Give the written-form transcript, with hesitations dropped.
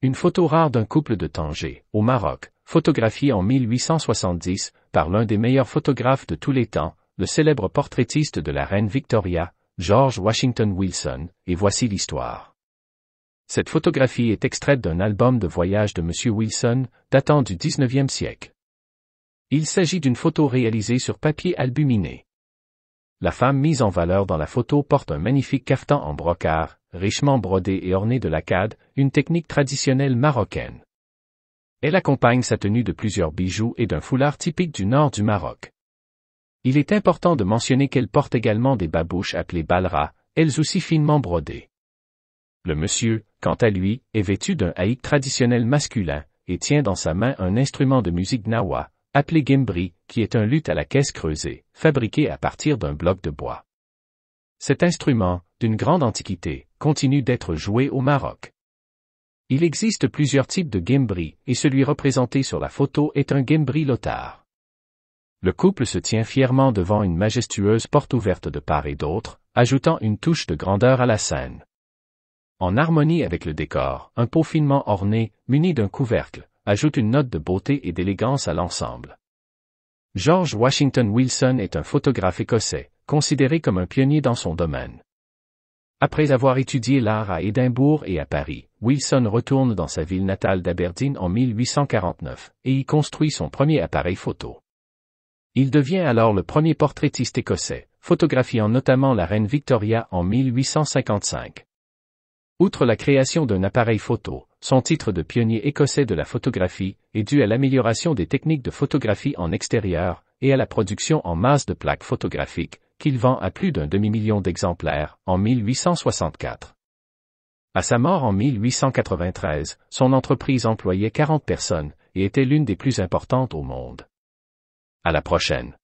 Une photo rare d'un couple de Tanger, au Maroc, photographiée en 1870 par l'un des meilleurs photographes de tous les temps, le célèbre portraitiste de la reine Victoria, George Washington Wilson, et voici l'histoire. Cette photographie est extraite d'un album de voyage de M. Wilson, datant du 19e siècle. Il s'agit d'une photo réalisée sur papier albuminé. La femme mise en valeur dans la photo porte un magnifique caftan en brocart, richement brodé et orné de lacade, une technique traditionnelle marocaine. Elle accompagne sa tenue de plusieurs bijoux et d'un foulard typique du nord du Maroc. Il est important de mentionner qu'elle porte également des babouches appelées balra, elles aussi finement brodées. Le monsieur, quant à lui, est vêtu d'un haïk traditionnel masculin, et tient dans sa main un instrument de musique nawa, appelé gimbri, qui est un luth à la caisse creusée, fabriqué à partir d'un bloc de bois. Cet instrument, d'une grande antiquité, continue d'être joué au Maroc. Il existe plusieurs types de gimbri, et celui représenté sur la photo est un gimbri lotar. Le couple se tient fièrement devant une majestueuse porte ouverte de part et d'autre, ajoutant une touche de grandeur à la scène. En harmonie avec le décor, un pot finement orné, muni d'un couvercle, ajoute une note de beauté et d'élégance à l'ensemble. George Washington Wilson est un photographe écossais, considéré comme un pionnier dans son domaine. Après avoir étudié l'art à Édimbourg et à Paris, Wilson retourne dans sa ville natale d'Aberdeen en 1849, et y construit son premier appareil photo. Il devient alors le premier portraitiste écossais, photographiant notamment la reine Victoria en 1855. Outre la création d'un appareil photo, son titre de pionnier écossais de la photographie est dû à l'amélioration des techniques de photographie en extérieur et à la production en masse de plaques photographiques, qu'il vend à plus d'un demi-million d'exemplaires en 1864. À sa mort en 1893, son entreprise employait 40 personnes et était l'une des plus importantes au monde. À la prochaine.